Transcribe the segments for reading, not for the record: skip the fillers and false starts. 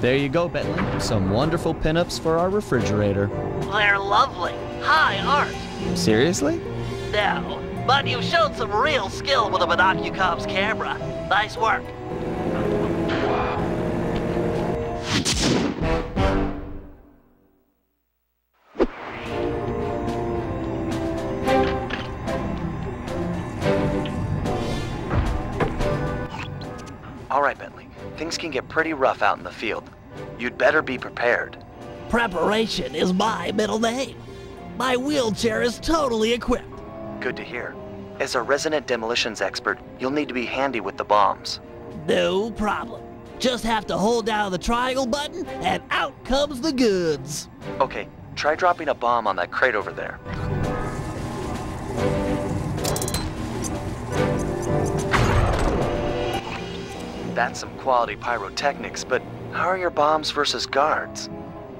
There you go, Bentley. Some wonderful pinups for our refrigerator. They're lovely. High art. Seriously? No, but you showed some real skill with a Monocucom's camera. Nice work. All right, Bentley. Things can get pretty rough out in the field. You'd better be prepared. Preparation is my middle name. My wheelchair is totally equipped. Good to hear. As a resident demolitions expert, you'll need to be handy with the bombs. No problem. Just have to hold down the triangle button and out comes the goods. Okay, try dropping a bomb on that crate over there. That's some quality pyrotechnics, but how are your bombs versus guards?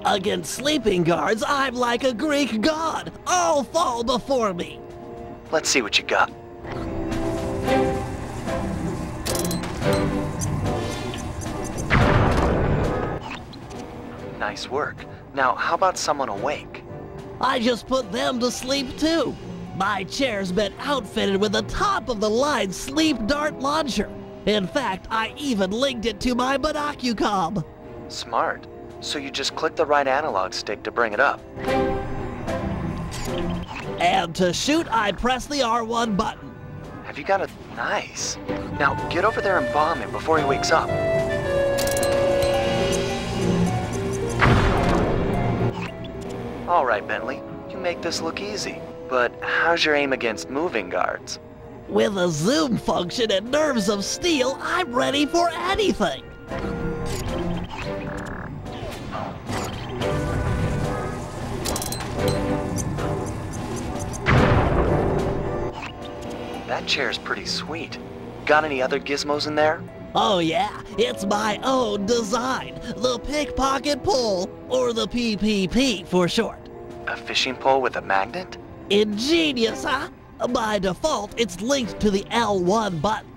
Against sleeping guards, I'm like a Greek god. All fall before me. Let's see what you got. Nice work. Now, how about someone awake? I just put them to sleep too. My chair's been outfitted with a top-of-the-line sleep dart launcher. In fact, I even linked it to my Monocucom. Smart. So you just click the right analog stick to bring it up. And to shoot, I press the R1 button. Have you got a... Nice. Now, get over there and bomb him before he wakes up. All right, Bentley. You make this look easy. But how's your aim against moving guards? With a zoom function and nerves of steel, I'm ready for anything. That chair's pretty sweet. Got any other gizmos in there? Oh yeah, it's my own design. The pickpocket pole, or the PPP for short. A fishing pole with a magnet? Ingenious, huh? By default, it's linked to the L1 button.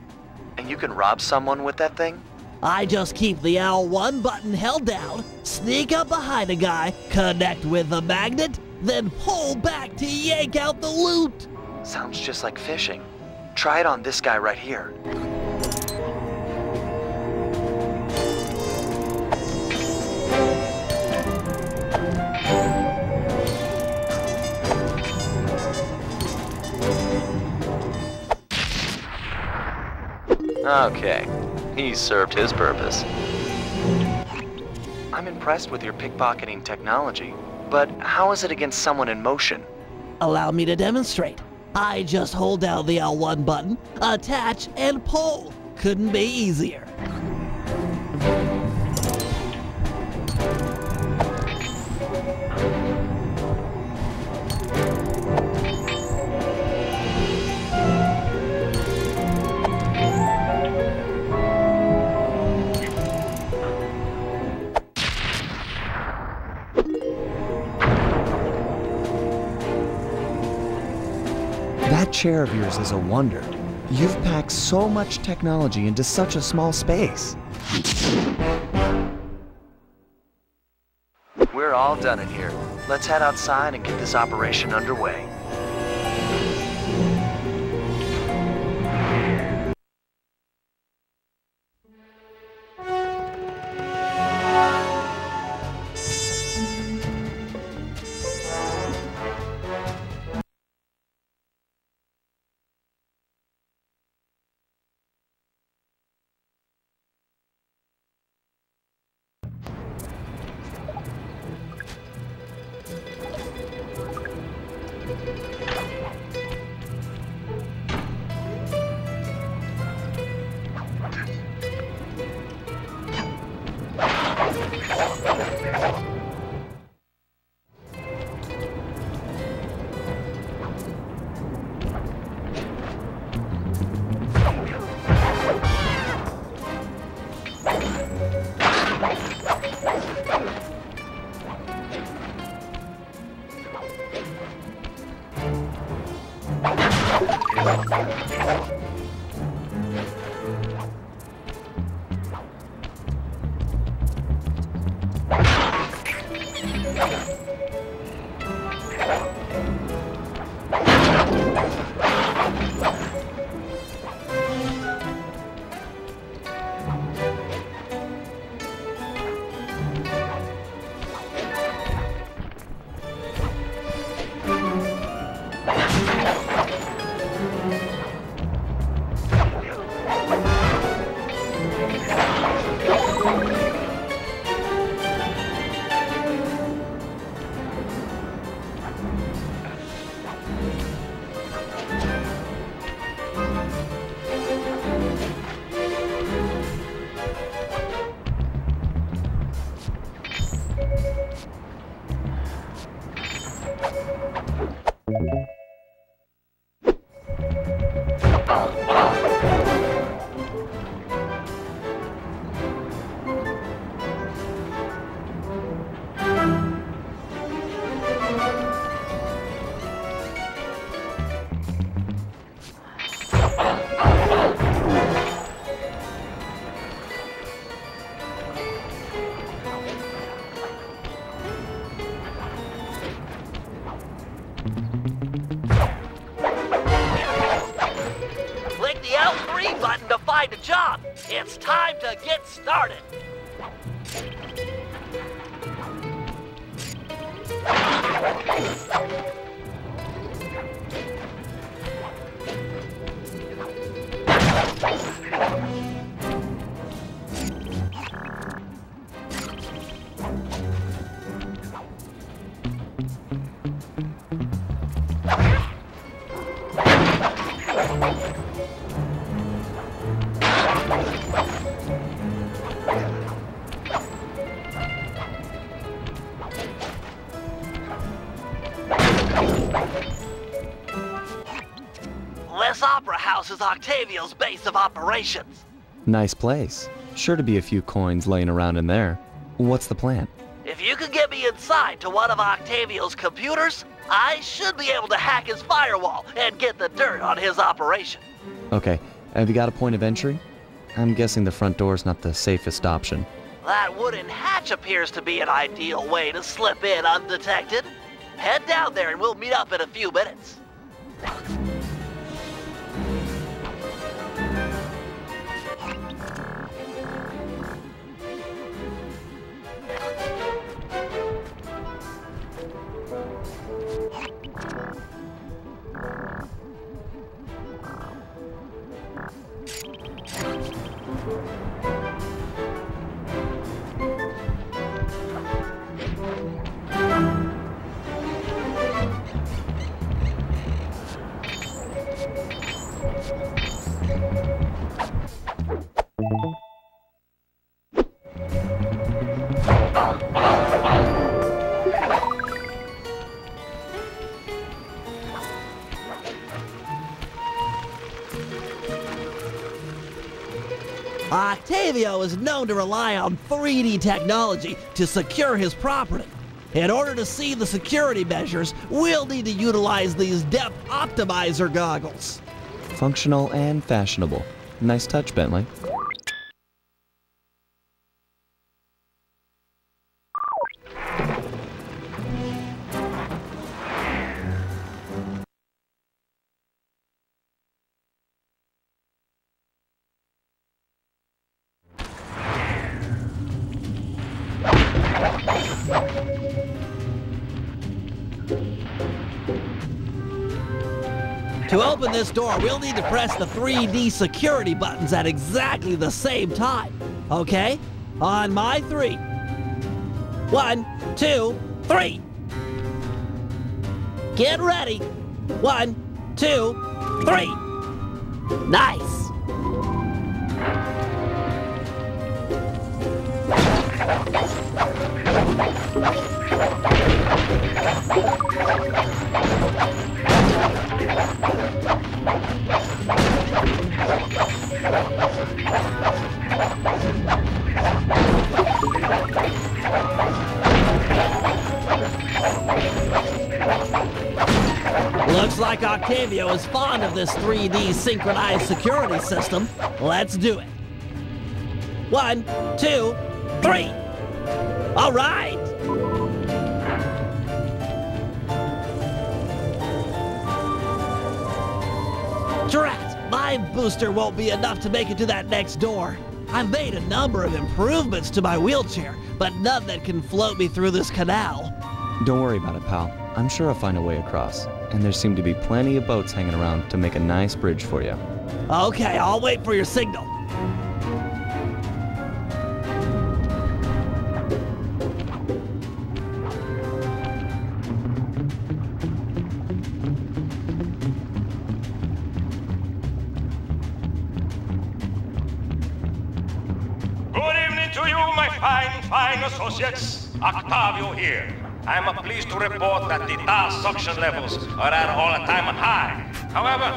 And you can rob someone with that thing? I just keep the L1 button held down, sneak up behind a guy, connect with the magnet, then pull back to yank out the loot. Sounds just like fishing. Try it on this guy right here. Okay, he served his purpose. I'm impressed with your pickpocketing technology, but how is it against someone in motion? Allow me to demonstrate. I just hold down the L1 button, attach, and pull. Couldn't be easier. That chair of yours is a wonder. You've packed so much technology into such a small space. We're all done in here. Let's head outside and get this operation underway. quite a job. It's time to get started. This opera house is Octavio's base of operations. Nice place. Sure to be a few coins laying around in there. What's the plan? If you can get me inside to one of Octavio's computers, I should be able to hack his firewall and get the dirt on his operation. Okay, have you got a point of entry? I'm guessing the front door's not the safest option. That wooden hatch appears to be an ideal way to slip in undetected. Head down there and we'll meet up in a few minutes. Octavio is known to rely on 3D technology to secure his property. In order to see the security measures, we'll need to utilize these depth optimizer goggles. Functional and fashionable. Nice touch, Bentley. To open this door, we'll need to press the 3D security buttons at exactly the same time. Okay? On my 3. 1, 2, 3. Get ready. 1, 2, 3. Nice. Looks like Octavio is fond of this 3D synchronized security system. Let's do it. 1, 2, 3. All right. Drat, my booster won't be enough to make it to that next door. I've made a number of improvements to my wheelchair, but none that can float me through this canal. Don't worry about it, pal. I'm sure I'll find a way across. And there seem to be plenty of boats hanging around to make a nice bridge for you. Okay, I'll wait for your signal. Good evening to you, my fine associates. Octavio here. I'm pleased to report that the tar suction levels are at all-time high. However,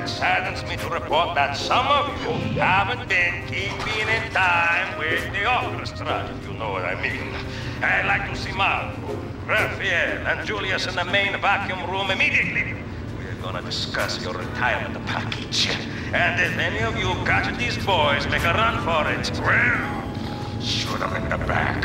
it saddens me to report that some of you haven't been keeping in time with the orchestra, if you know what I mean. I'd like to see Marco, Raphael, and Julius in the main vacuum room immediately. We're gonna discuss your retirement package. And if any of you catch these boys make a run for it, well, shoot them in the back.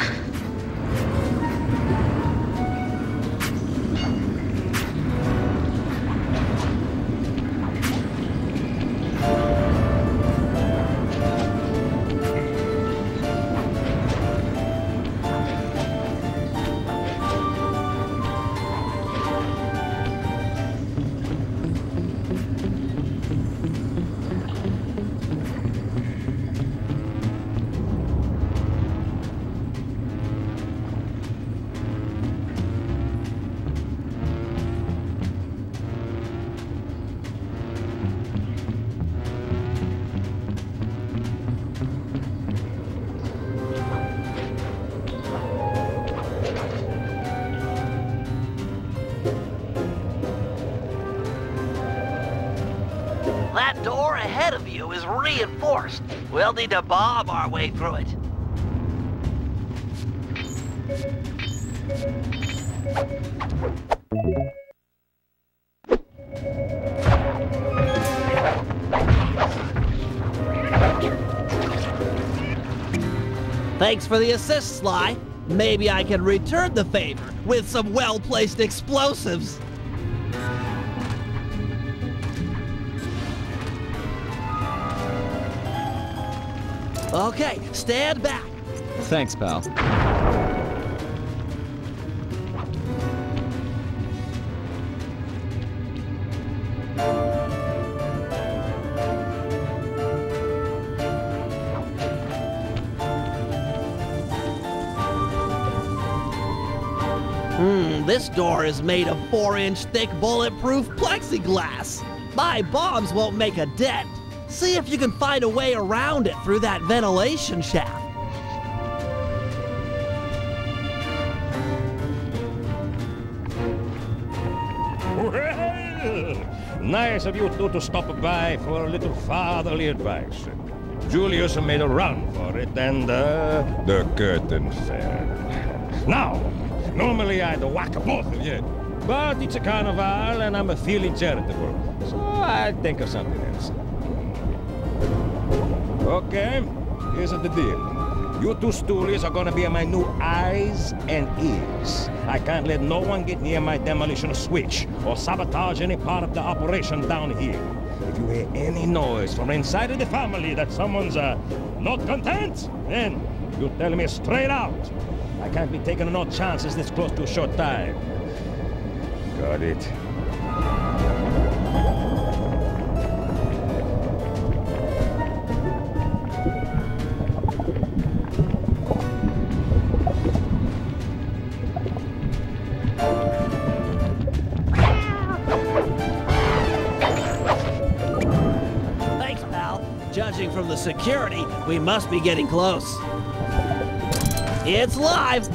is reinforced. We'll need to bomb our way through it. Thanks for the assist, Sly. Maybe I can return the favor with some well-placed explosives. Okay, stand back. Thanks, pal. This door is made of 4-inch thick bulletproof plexiglass. My bombs won't make a dent. See if you can find a way around it through that ventilation shaft. Well, nice of you two to stop by for a little fatherly advice. Julius made a run for it, and the curtain fell. Now, normally I'd whack both of you, but it's a carnival and I'm feeling charitable, so I'd think of something else. Okay, here's the deal. You two stoolies are gonna be my new eyes and ears. I can't let no one get near my demolition switch or sabotage any part of the operation down here. If you hear any noise from inside of the family that someone's not content, then you tell me straight out. I can't be taking no chances this close to a short time. Got it. Thanks, pal. Judging from the security, we must be getting close. It's live!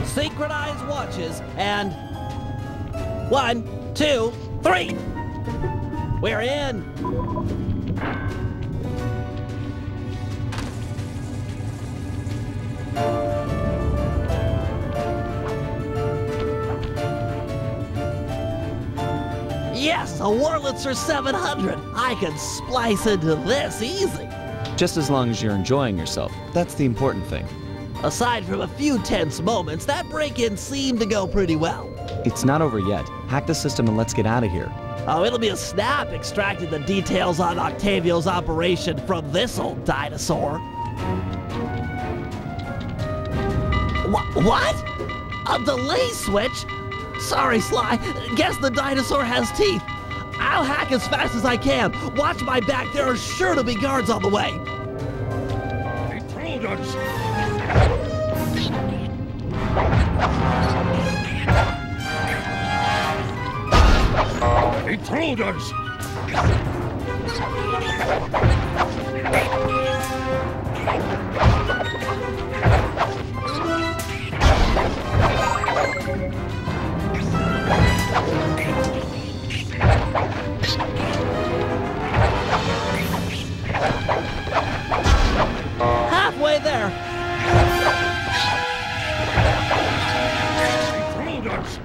Synchronized watches and 1, 2, 3. We're in. Yes, a Wurlitzer 700. I can splice into this easy. Just as long as you're enjoying yourself. That's the important thing. Aside from a few tense moments, that break-in seemed to go pretty well. It's not over yet. Hack the system and let's get out of here. Oh, it'll be a snap extracting the details on Octavio's operation from this old dinosaur. What? A delay switch? Sorry, Sly. Guess the dinosaur has teeth. I'll hack as fast as I can. Watch my back. There are sure to be guards on the way. Intruders! Intruders! Halfway there. Intruders!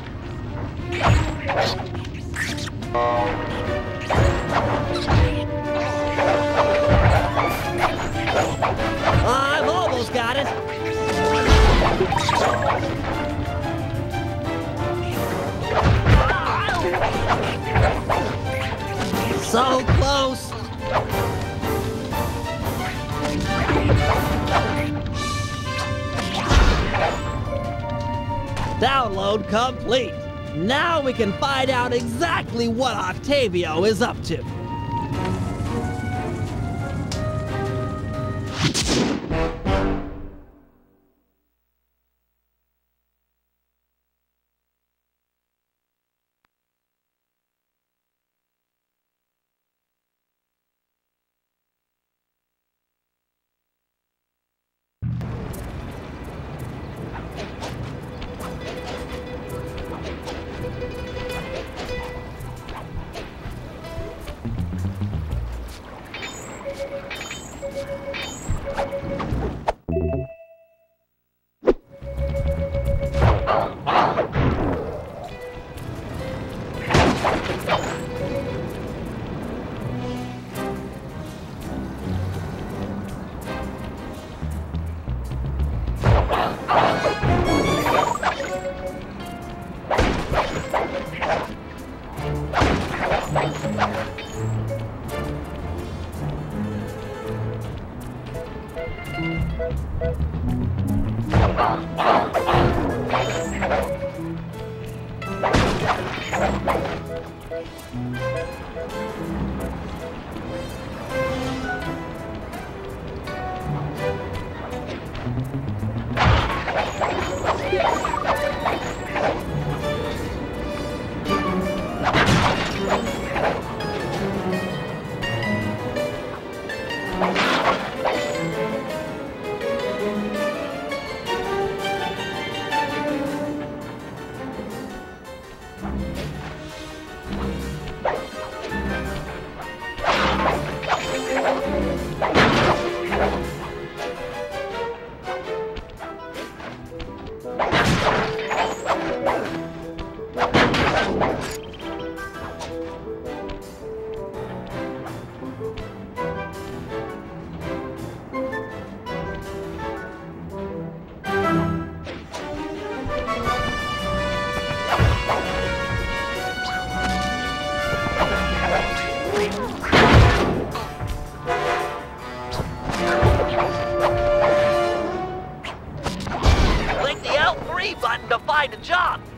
Download complete. Now we can find out exactly what Octavio is up to.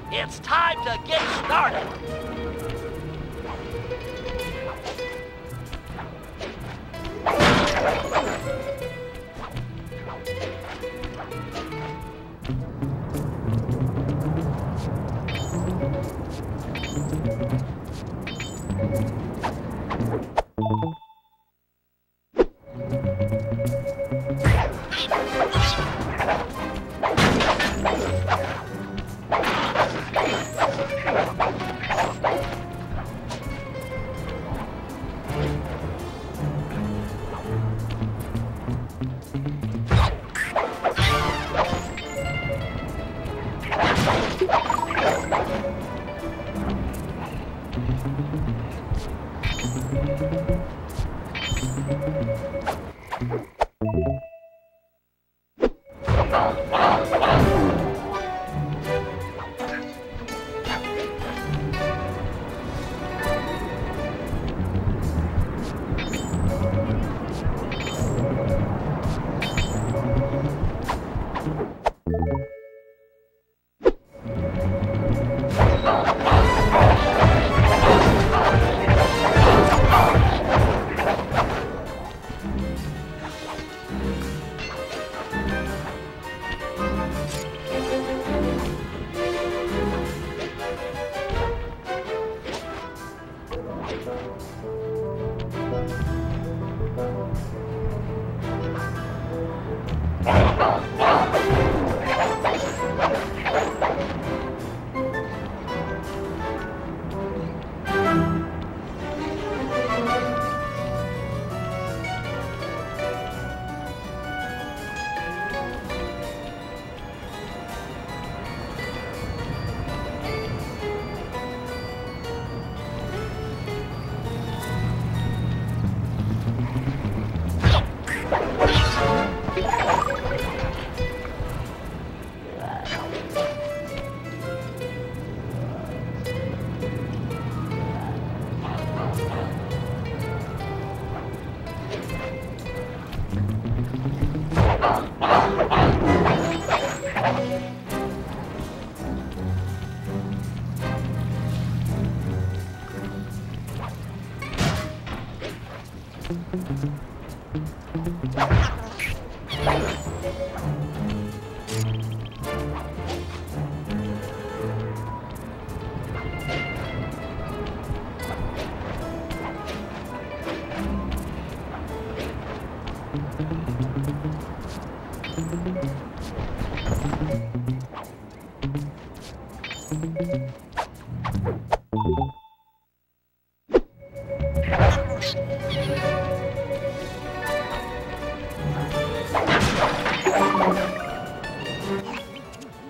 It's time to get started.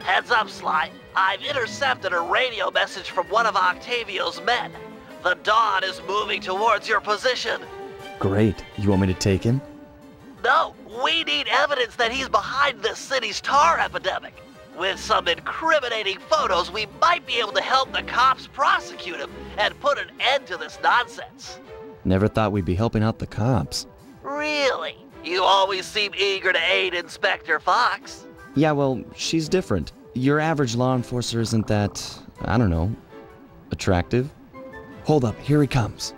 Heads up, Sly. I've intercepted a radio message from one of Octavio's men. The Dawn is moving towards your position. Great. You want me to take him? No, we need evidence that he's behind this city's tar epidemic. With some incriminating photos, we might be able to help the cops prosecute him and put an end to this nonsense. Never thought we'd be helping out the cops. Really? You always seem eager to aid Inspector Fox. Yeah, well, she's different. Your average law enforcer isn't that, I don't know, attractive? Hold up, here he comes.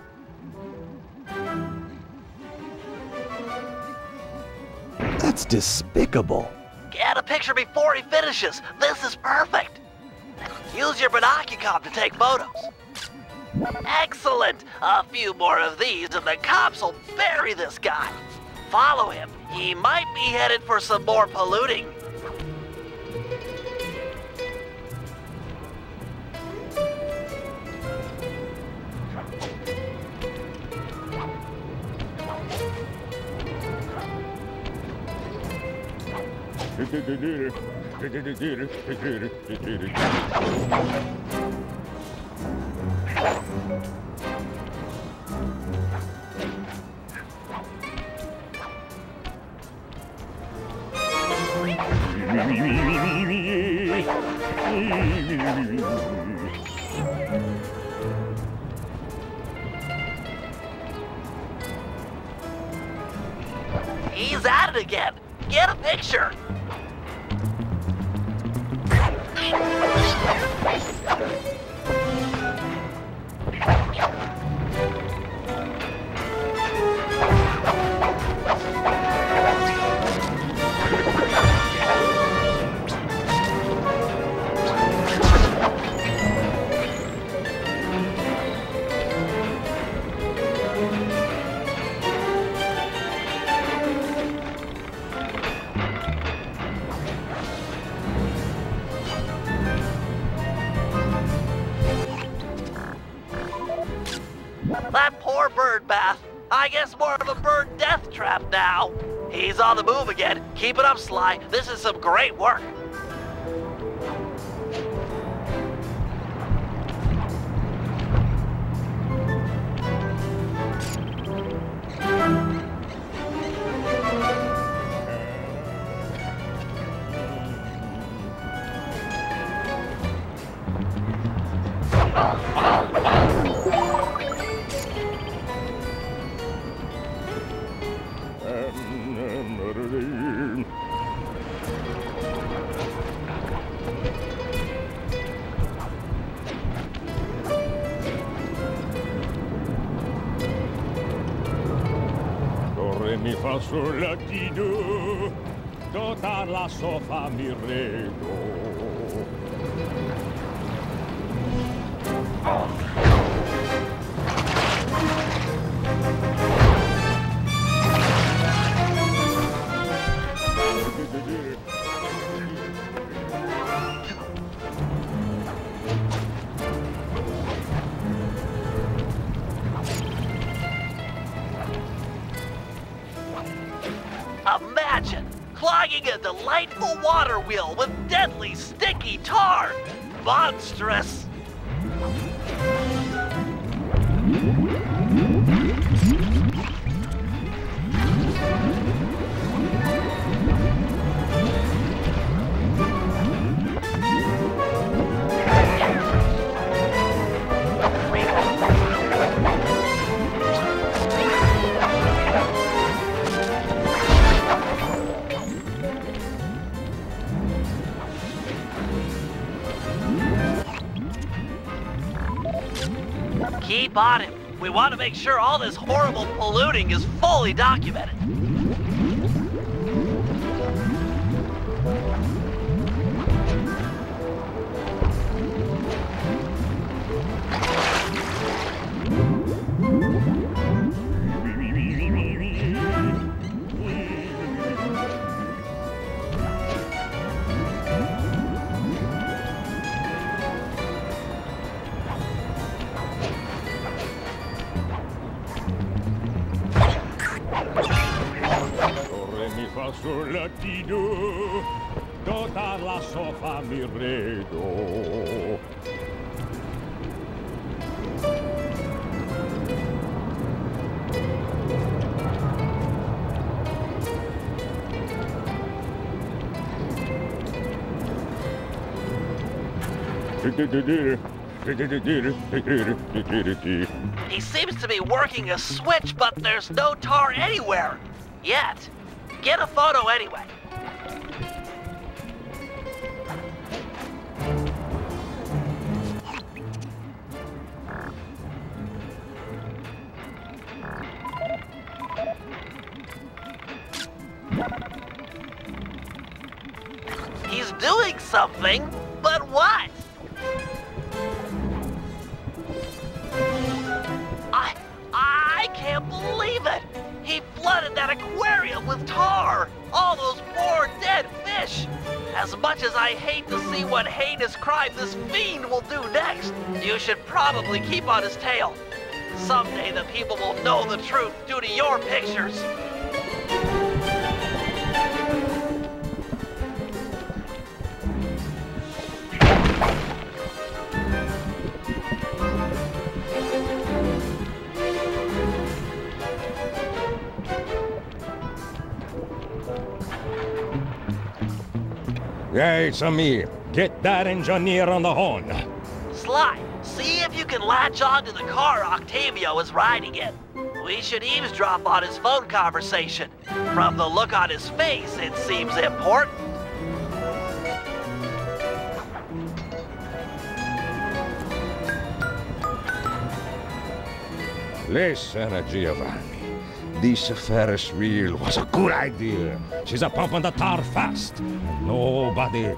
That's despicable. Get a picture before he finishes. This is perfect. Use your binocular to take photos. Excellent. A few more of these and the cops will bury this guy. Follow him. He might be headed for some more polluting. He's at it again. Get a picture. That poor bird bath. I guess more of a bird death trap now. He's on the move again. Keep it up, Sly. This is some great work. Mi fa sol latino, tota la sofa mi redo. Imagine clogging a delightful water wheel with deadly, sticky tar. Monstrous. Keep on him. We want to make sure all this horrible polluting is fully documented. fa sol la ti do, tota la so fa mi redo. He seems to be working a switch, but there's no tar anywhere. Yet. Get a photo anyway. He's doing something, but what? I can't believe it! He flooded that aquarium with tar! All those poor dead fish! As much as I hate to see what heinous crime this fiend will do next, you should probably keep on his tail. Someday the people will know the truth due to your pictures. Yeah, it's me. Get that engineer on the horn. Sly, see if you can latch onto the car Octavio is riding in. We should eavesdrop on his phone conversation. From the look on his face, it seems important. Listen, Giovanni. This Ferris wheel was a good idea. She's a pumping the tar fast. Nobody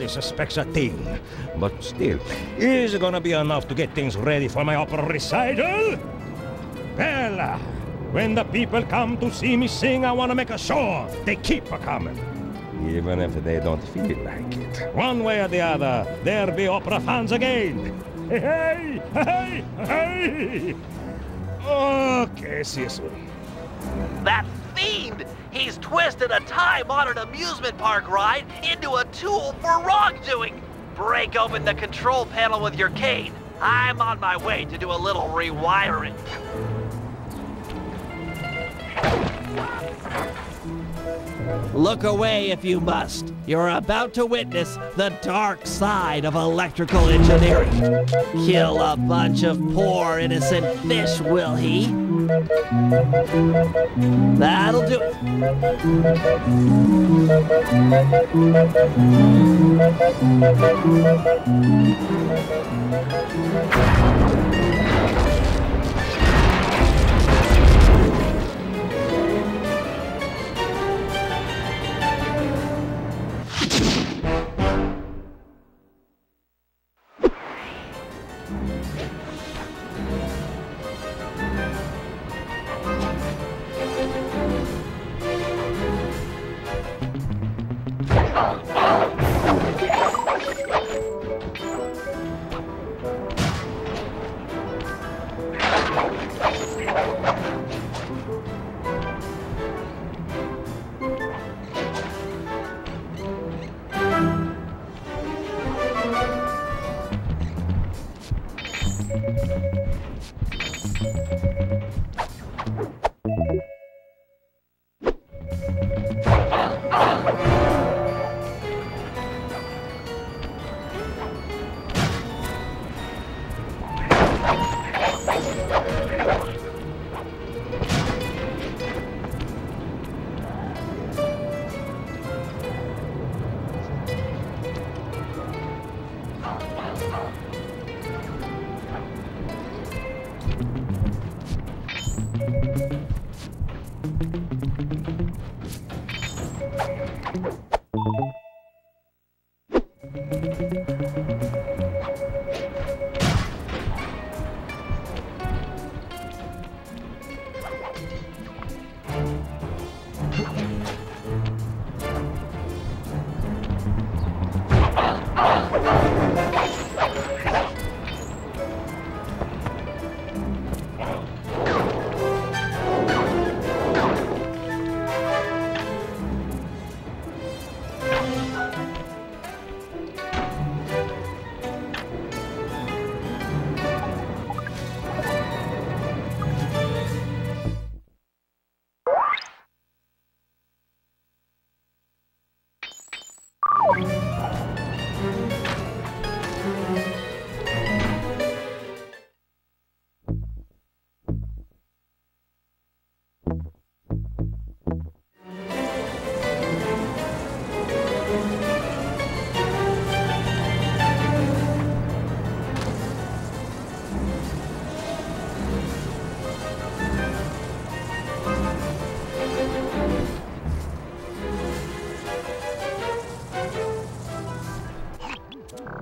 suspects a thing. But still, is it gonna be enough to get things ready for my opera recital? Well, when the people come to see me sing, I want to make a show. They keep a-coming. Even if they don't feel like it. One way or the other, there'll be opera fans again. Hey, hey, hey! Okay, see you soon. That fiend! He's twisted a time-honored amusement park ride into a tool for wrongdoing! Break open the control panel with your cane. I'm on my way to do a little rewiring. Look away if you must. You're about to witness the dark side of electrical engineering. Kill a bunch of poor innocent fish, will he? That'll do it.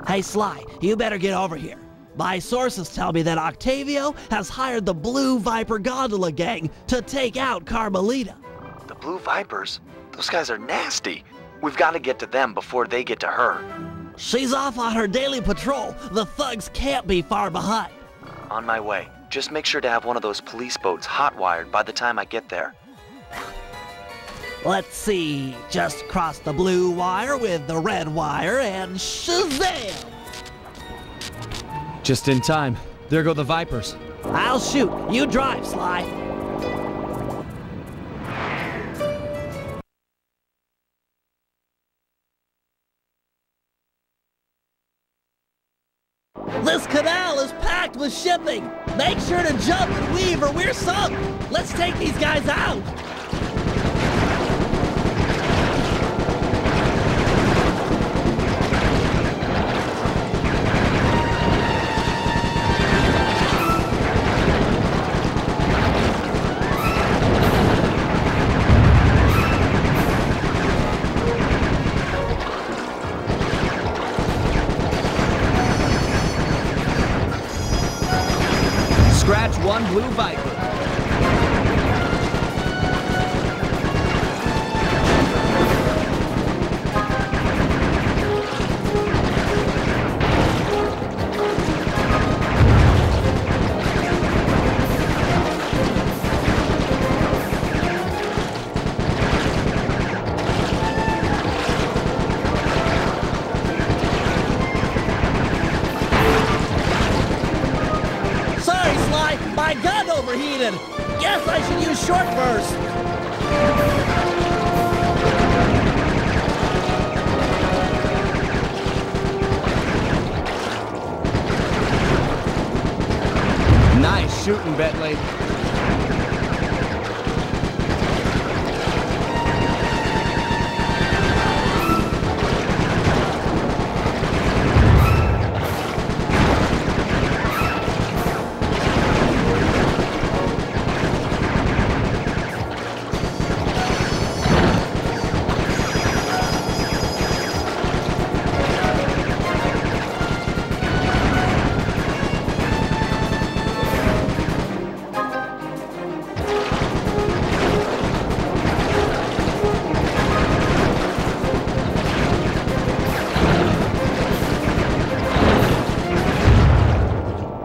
Hey Sly, you better get over here. My sources tell me that Octavio has hired the Blue Viper Gondola gang to take out Carmelita. The Blue Vipers? Those guys are nasty. We've got to get to them before they get to her. She's off on her daily patrol. The thugs can't be far behind. On my way. Just make sure to have one of those police boats hot-wired by the time I get there. Let's see, just cross the blue wire with the red wire and shazam! Just in time. There go the Vipers. I'll shoot. You drive, Sly. This canal is packed with shipping. Make sure to jump and weave or we're sunk. Let's take these guys out. Scratch one Blue Viper. My gun overheated. Guess I should use short burst. Nice shooting, Bentley.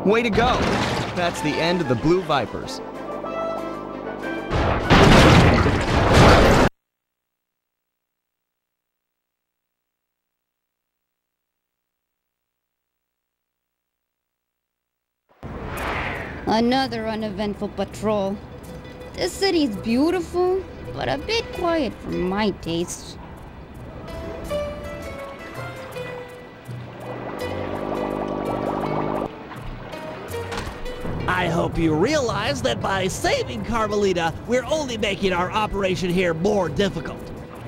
Way to go! That's the end of the Blue Vipers. Another uneventful patrol. This city's beautiful, but a bit quiet for my taste. I hope you realize that by saving Carmelita, we're only making our operation here more difficult.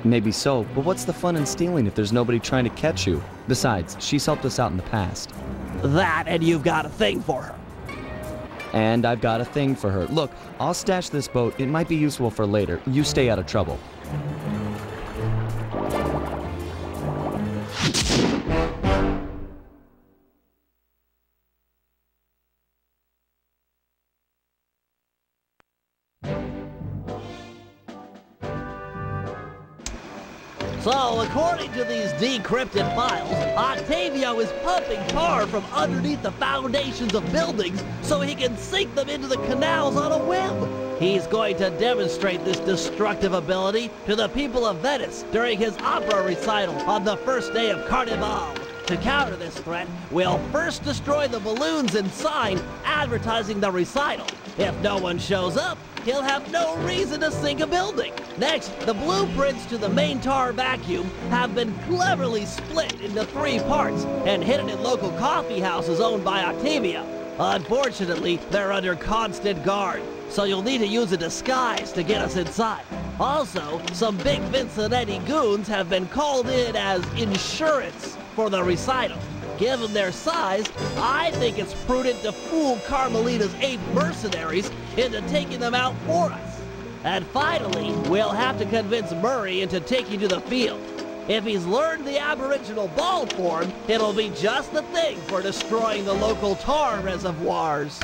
Maybe so, but what's the fun in stealing if there's nobody trying to catch you? Besides, she's helped us out in the past. That, and you've got a thing for her. And I've got a thing for her. Look, I'll stash this boat. It might be useful for later. You stay out of trouble. So, according to these decrypted files, Octavio is pumping tar from underneath the foundations of buildings so he can sink them into the canals on a whim. He's going to demonstrate this destructive ability to the people of Venice during his opera recital on the first day of Carnival. To counter this threat, we'll first destroy the balloons and sign advertising the recital. If no one shows up, he'll have no reason to sink a building. Next, the blueprints to the main tar vacuum have been cleverly split into 3 parts and hidden in local coffee houses owned by Octavio. Unfortunately, they're under constant guard, so you'll need to use a disguise to get us inside. Also, some big Vincenetti goons have been called in as insurance for the recital. Given their size, I think it's prudent to fool Carmelita's 8 mercenaries into taking them out for us. And finally, we'll have to convince Murray into taking to the field. If he's learned the aboriginal ball form, it'll be just the thing for destroying the local tar reservoirs.